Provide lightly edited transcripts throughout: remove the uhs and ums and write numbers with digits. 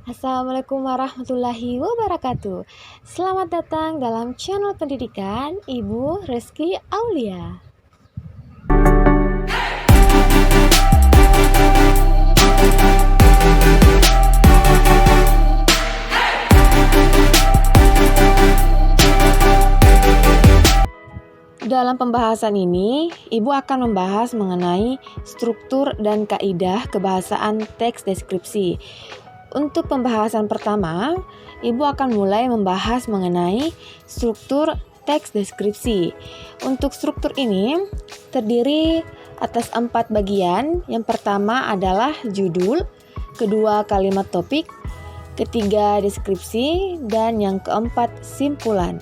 Assalamualaikum warahmatullahi wabarakatuh. Selamat datang dalam channel pendidikan Ibu Reski Aulia. Dalam pembahasan ini, Ibu akan membahas mengenai struktur dan kaidah kebahasaan teks deskripsi. Untuk pembahasan pertama, Ibu akan mulai membahas mengenai struktur teks deskripsi. Untuk struktur ini terdiri atas 4 bagian. Yang pertama adalah judul, kedua kalimat topik, ketiga deskripsi, dan yang keempat simpulan.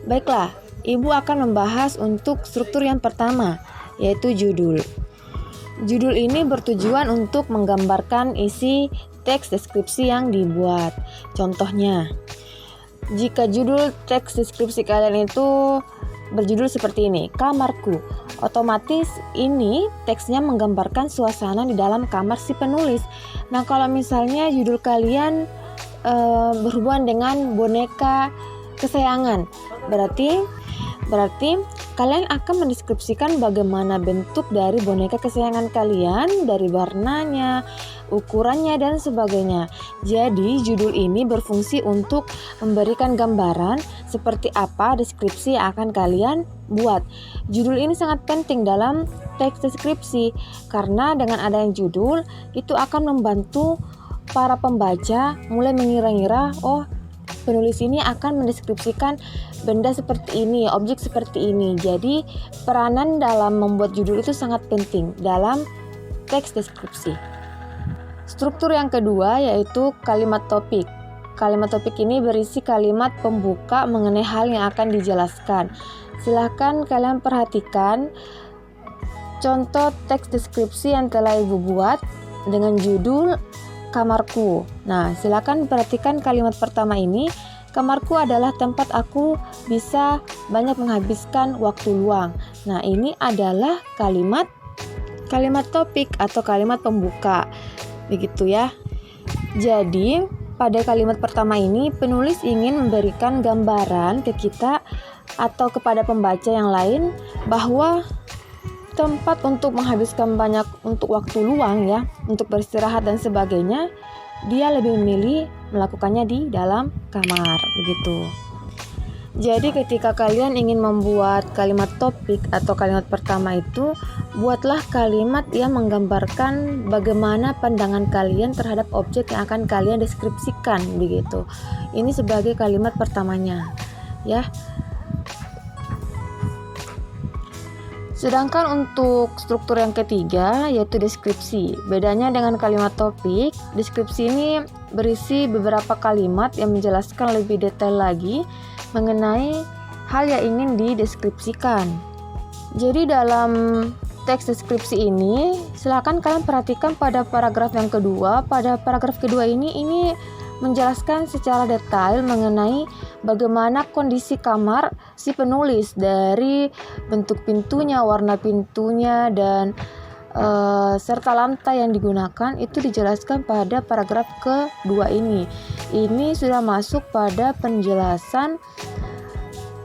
Baiklah, Ibu akan membahas untuk struktur yang pertama, yaitu judul. Judul ini bertujuan untuk menggambarkan isi teks deskripsi yang dibuat. Contohnya, jika judul teks deskripsi kalian itu berjudul seperti ini, kamarku, otomatis ini teksnya menggambarkan suasana di dalam kamar si penulis. Nah, kalau misalnya judul kalian berhubungan dengan boneka kesayangan, berarti kalian akan mendeskripsikan bagaimana bentuk dari boneka kesayangan kalian, dari warnanya, ukurannya, dan sebagainya. Jadi judul ini berfungsi untuk memberikan gambaran seperti apa deskripsi yang akan kalian buat. Judul ini sangat penting dalam teks deskripsi karena dengan adanya judul itu akan membantu para pembaca mulai mengira-ngira, oh, penulis ini akan mendeskripsikan benda seperti ini, objek seperti ini. Jadi peranan dalam membuat judul itu sangat penting dalam teks deskripsi. Struktur yang kedua yaitu kalimat topik. Kalimat topik ini berisi kalimat pembuka mengenai hal yang akan dijelaskan. Silahkan kalian perhatikan contoh teks deskripsi yang telah Ibu buat dengan judul kamarku. Nah, silakan perhatikan kalimat pertama ini. Kamarku adalah tempat aku bisa banyak menghabiskan waktu luang. Nah, ini adalah kalimat topik atau kalimat pembuka. Begitu ya. Jadi, pada kalimat pertama ini penulis ingin memberikan gambaran ke kita atau kepada pembaca yang lain bahwa tempat untuk menghabiskan banyak untuk waktu luang ya, untuk beristirahat dan sebagainya, dia lebih memilih melakukannya di dalam kamar, begitu. Jadi ketika kalian ingin membuat kalimat topik atau kalimat pertama itu, buatlah kalimat yang menggambarkan bagaimana pandangan kalian terhadap objek yang akan kalian deskripsikan, begitu. Ini sebagai kalimat pertamanya, ya. Sedangkan untuk struktur yang ketiga yaitu deskripsi. Bedanya dengan kalimat topik, deskripsi ini berisi beberapa kalimat yang menjelaskan lebih detail lagi mengenai hal yang ingin dideskripsikan. Jadi dalam teks deskripsi ini, silakan kalian perhatikan pada paragraf yang kedua. Pada paragraf kedua ini menjelaskan secara detail mengenai bagaimana kondisi kamar si penulis, dari bentuk pintunya, warna pintunya, dan serta lantai yang digunakan itu dijelaskan pada paragraf kedua ini. Ini sudah masuk pada penjelasan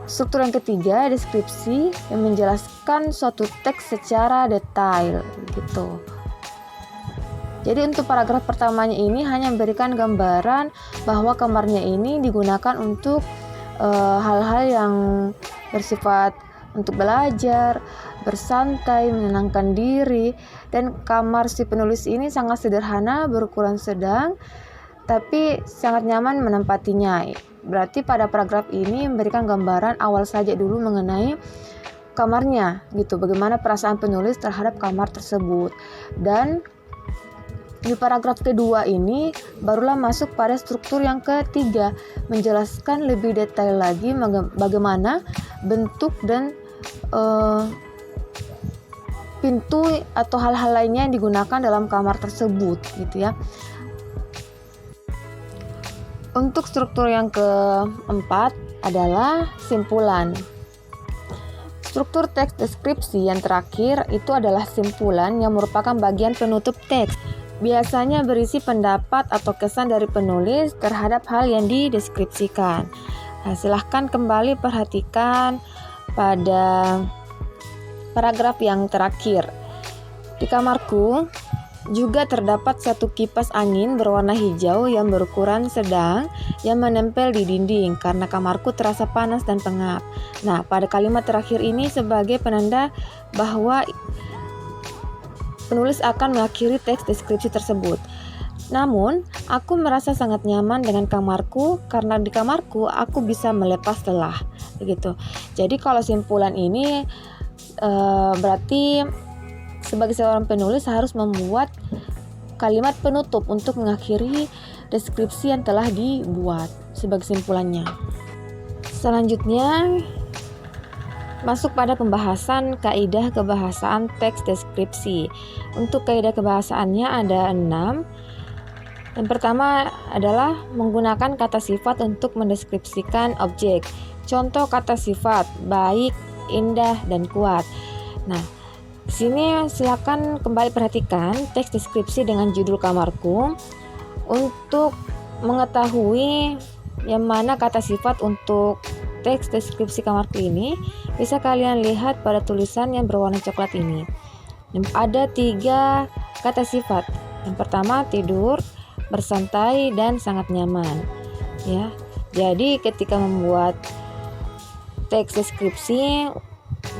struktur yang ketiga, deskripsi, yang menjelaskan suatu teks secara detail, gitu. Jadi untuk paragraf pertamanya ini hanya memberikan gambaran bahwa kamarnya ini digunakan untuk hal-hal yang bersifat untuk belajar, bersantai, menenangkan diri, dan kamar si penulis ini sangat sederhana, berukuran sedang, tapi sangat nyaman menempatinya. Berarti pada paragraf ini memberikan gambaran awal saja dulu mengenai kamarnya, gitu, bagaimana perasaan penulis terhadap kamar tersebut. Dan di paragraf kedua ini barulah masuk pada struktur yang ketiga, menjelaskan lebih detail lagi bagaimana bentuk dan pintu atau hal-hal lainnya yang digunakan dalam kamar tersebut, gitu ya. Untuk struktur yang keempat adalah simpulan. Struktur teks deskripsi yang terakhir itu adalah simpulan yang merupakan bagian penutup teks. biasanya berisi pendapat atau kesan dari penulis terhadap hal yang dideskripsikan. Nah, silahkan kembali perhatikan pada paragraf yang terakhir. Di kamarku juga terdapat satu kipas angin berwarna hijau yang berukuran sedang yang menempel di dinding karena kamarku terasa panas dan pengap. Nah, pada kalimat terakhir ini sebagai penanda bahwa penulis akan mengakhiri teks deskripsi tersebut. Namun, aku merasa sangat nyaman dengan kamarku karena di kamarku aku bisa melepas lelah. Begitu. Jadi kalau simpulan ini berarti sebagai seorang penulis harus membuat kalimat penutup untuk mengakhiri deskripsi yang telah dibuat sebagai simpulannya. Selanjutnya masuk pada pembahasan kaidah kebahasaan teks deskripsi. Untuk kaidah kebahasaannya ada 6. Yang pertama adalah menggunakan kata sifat untuk mendeskripsikan objek. Contoh kata sifat baik, indah, dan kuat. Nah, di sini silakan kembali perhatikan teks deskripsi dengan judul kamarku untuk mengetahui yang mana kata sifat untuk teks deskripsi kamarku ini. Bisa kalian lihat pada tulisan yang berwarna coklat ini. Ada 3 kata sifat. Yang pertama tidur, bersantai, dan sangat nyaman. Ya, jadi ketika membuat teks deskripsi,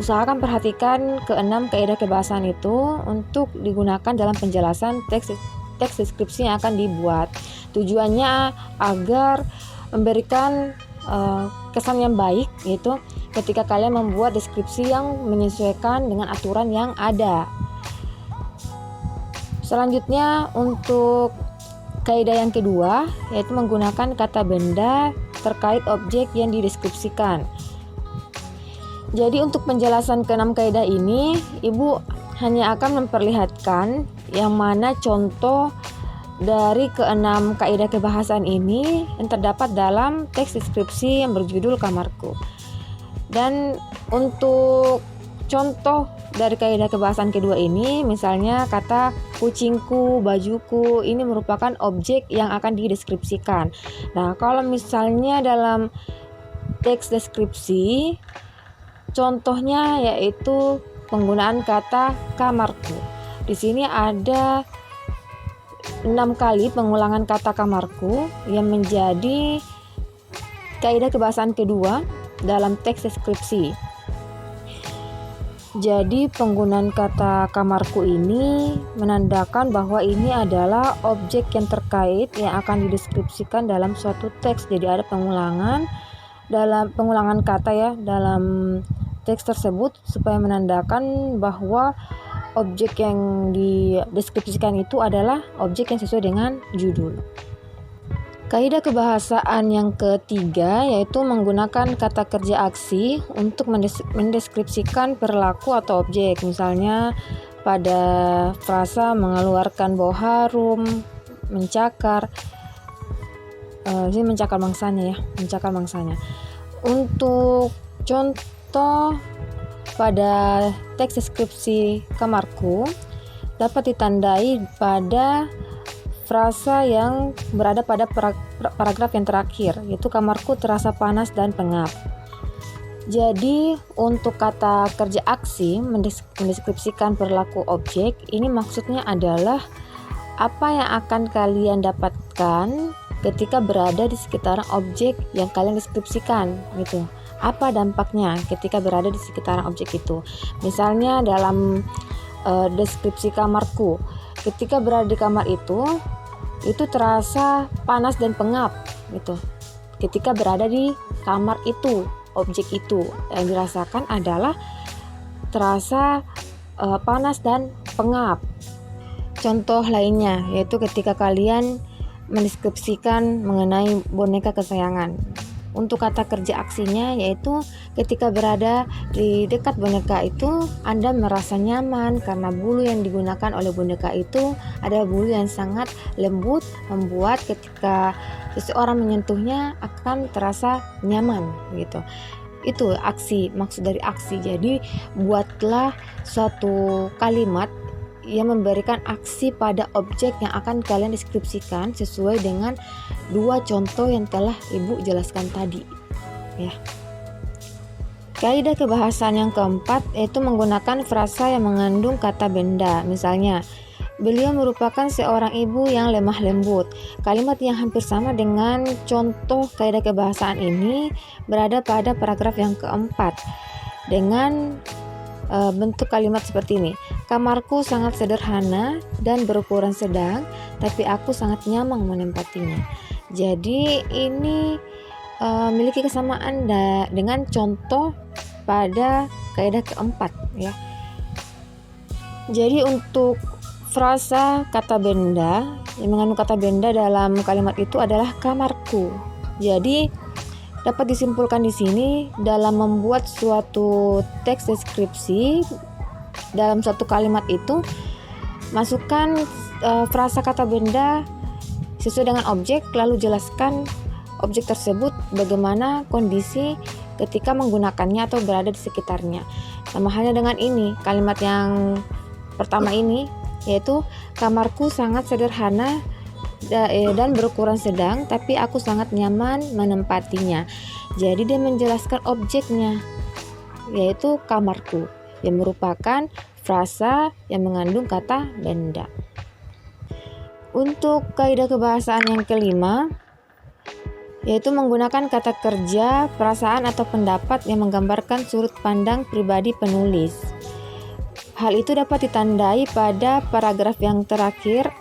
usahakan perhatikan ke-6 kaidah kebahasaan itu untuk digunakan dalam penjelasan teks deskripsi yang akan dibuat. Tujuannya agar memberikan kesan yang baik, yaitu ketika kalian membuat deskripsi yang menyesuaikan dengan aturan yang ada. Selanjutnya untuk kaidah yang kedua, yaitu menggunakan kata benda terkait objek yang dideskripsikan. Jadi untuk penjelasan ke-6 kaidah ini, Ibu hanya akan memperlihatkan yang mana contoh dari ke-6 kaidah kebahasaan ini yang terdapat dalam teks deskripsi yang berjudul kamarku. Dan untuk contoh dari kaidah kebahasaan kedua ini, misalnya kata kucingku, bajuku, ini merupakan objek yang akan dideskripsikan. Nah, kalau misalnya dalam teks deskripsi, contohnya yaitu penggunaan kata kamarku. Di sini ada 6 kali pengulangan kata kamarku yang menjadi kaidah kebahasaan kedua dalam teks deskripsi. Jadi penggunaan kata kamarku ini menandakan bahwa ini adalah objek yang terkait yang akan dideskripsikan dalam suatu teks. Jadi ada pengulangan kata ya dalam teks tersebut supaya menandakan bahwa objek yang dideskripsikan itu adalah objek yang sesuai dengan judul. Kaidah kebahasaan yang ketiga yaitu menggunakan kata kerja aksi untuk mendeskripsikan perilaku atau objek. Misalnya pada frasa mengeluarkan bau harum, mencakar. Ini mencakar mangsanya. Untuk contoh pada teks deskripsi kamarku dapat ditandai pada frasa yang berada pada paragraf yang terakhir, yaitu kamarku terasa panas dan pengap. Jadi untuk kata kerja aksi mendeskripsikan perilaku objek, ini maksudnya adalah apa yang akan kalian dapatkan ketika berada di sekitaran objek yang kalian deskripsikan gitu. Apa dampaknya ketika berada di sekitaran objek itu? Misalnya dalam deskripsi kamarku, ketika berada di kamar itu terasa panas dan pengap gitu. Ketika berada di kamar itu, objek itu yang dirasakan adalah terasa panas dan pengap. Contoh lainnya yaitu ketika kalian mendeskripsikan mengenai boneka kesayangan. Untuk kata kerja aksinya yaitu ketika berada di dekat boneka itu Anda merasa nyaman karena bulu yang digunakan oleh boneka itu adalah bulu yang sangat lembut, membuat ketika seseorang menyentuhnya akan terasa nyaman gitu. Itu aksi, maksud dari aksi. Jadi buatlah suatu kalimat yang memberikan aksi pada objek yang akan kalian deskripsikan sesuai dengan dua contoh yang telah Ibu jelaskan tadi, ya. Kaidah kebahasaan yang keempat yaitu menggunakan frasa yang mengandung kata benda. Misalnya, beliau merupakan seorang ibu yang lemah lembut. Kalimat yang hampir sama dengan contoh kaidah kebahasaan ini berada pada paragraf yang keempat dengan bentuk kalimat seperti ini. Kamarku sangat sederhana dan berukuran sedang, tapi aku sangat nyaman menempatinya. Jadi ini memiliki kesamaan dengan contoh pada kaidah keempat, ya. Jadi untuk frasa kata benda yang mengandung kata benda dalam kalimat itu adalah kamarku. Jadi dapat disimpulkan di sini dalam membuat suatu teks deskripsi dalam suatu kalimat itu masukkan frasa kata benda sesuai dengan objek, lalu jelaskan objek tersebut bagaimana kondisi ketika menggunakannya atau berada di sekitarnya. Sama halnya dengan ini, kalimat yang pertama ini yaitu kamarku sangat sederhana dan berukuran sedang, tapi aku sangat nyaman menempatinya. Jadi dia menjelaskan objeknya, yaitu kamarku, yang merupakan frasa yang mengandung kata benda. Untuk kaidah kebahasaan yang kelima, yaitu menggunakan kata kerja, perasaan atau pendapat yang menggambarkan sudut pandang pribadi penulis. Hal itu dapat ditandai pada paragraf yang terakhir,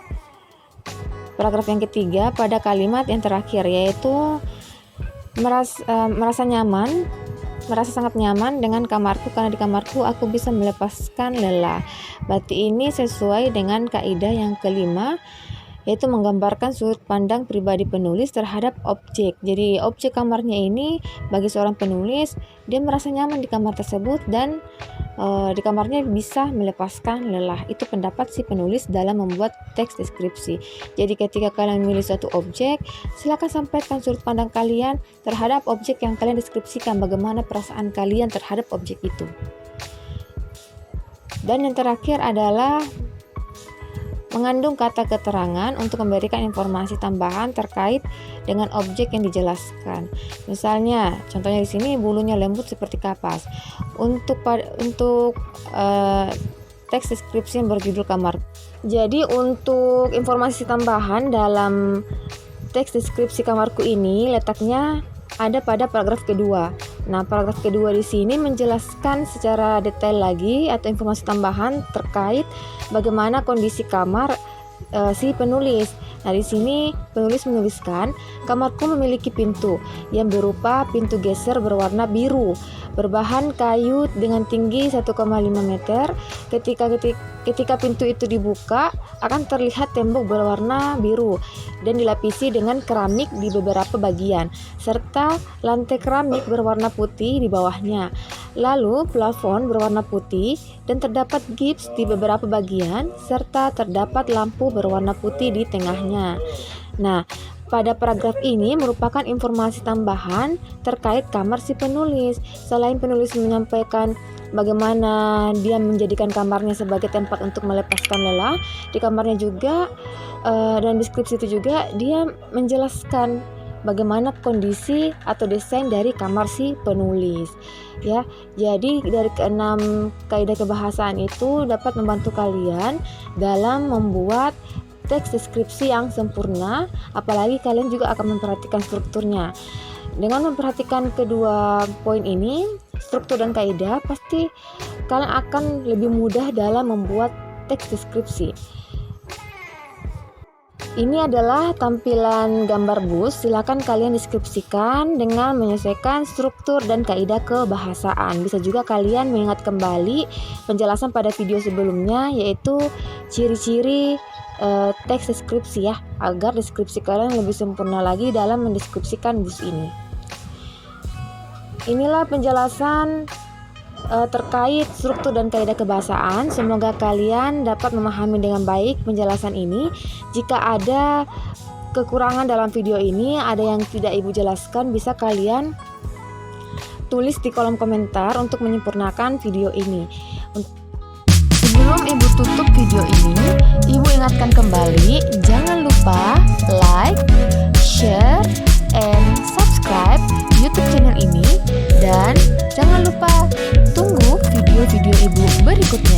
paragraf yang ketiga pada kalimat yang terakhir, yaitu merasa sangat nyaman dengan kamarku karena di kamarku aku bisa melepaskan lelah. Berarti ini sesuai dengan kaidah yang kelima, yaitu menggambarkan sudut pandang pribadi penulis terhadap objek. Jadi objek kamarnya ini bagi seorang penulis, dia merasa nyaman di kamar tersebut dan di kamarnya bisa melepaskan lelah. Itu pendapat si penulis dalam membuat teks deskripsi. Jadi ketika kalian memilih suatu objek, silakan sampaikan sudut pandang kalian terhadap objek yang kalian deskripsikan, bagaimana perasaan kalian terhadap objek itu. Dan yang terakhir adalah mengandung kata keterangan untuk memberikan informasi tambahan terkait dengan objek yang dijelaskan. Misalnya, contohnya di sini bulunya lembut seperti kapas. Untuk teks deskripsi yang berjudul kamar. Jadi untuk informasi tambahan dalam teks deskripsi kamarku ini letaknya ada pada paragraf kedua. Nah, paragraf kedua di sini menjelaskan secara detail lagi atau informasi tambahan terkait bagaimana kondisi kamar si penulis. Nah, di sini penulis menuliskan, kamarku memiliki pintu yang berupa pintu geser berwarna biru, berbahan kayu dengan tinggi 1,5 meter. Ketika pintu itu dibuka, akan terlihat tembok berwarna biru dan dilapisi dengan keramik di beberapa bagian, serta lantai keramik berwarna putih di bawahnya. Lalu plafon berwarna putih dan terdapat gips di beberapa bagian, serta terdapat lampu berwarna putih di tengahnya. Nah, pada paragraf ini merupakan informasi tambahan terkait kamar si penulis. Selain penulis menyampaikan bagaimana dia menjadikan kamarnya sebagai tempat untuk melepaskan lelah, di kamarnya juga dan deskripsi itu juga dia menjelaskan bagaimana kondisi atau desain dari kamar si penulis, ya. Jadi dari keenam kaidah kebahasaan itu dapat membantu kalian dalam membuat teks deskripsi yang sempurna, apalagi kalian juga akan memperhatikan strukturnya. Dengan memperhatikan kedua poin ini, struktur dan kaidah, pasti kalian akan lebih mudah dalam membuat teks deskripsi. Ini adalah tampilan gambar bus. Silakan kalian deskripsikan dengan menyesuaikan struktur dan kaidah kebahasaan. Bisa juga kalian mengingat kembali penjelasan pada video sebelumnya, yaitu ciri-ciri teks deskripsi, ya, agar deskripsi kalian lebih sempurna lagi dalam mendeskripsikan bus ini. Inilah penjelasan terkait struktur dan kaidah kebahasaan. Semoga kalian dapat memahami dengan baik penjelasan ini. Jika ada kekurangan dalam video ini, ada yang tidak Ibu jelaskan, bisa kalian tulis di kolom komentar untuk menyempurnakan video ini. Sebelum Sebelum Ibu tutup video ini, Ibu ingatkan kembali, jangan lupa like, share, and subscribe YouTube channel ini. Dan jangan lupa tunggu video-video Ibu berikutnya.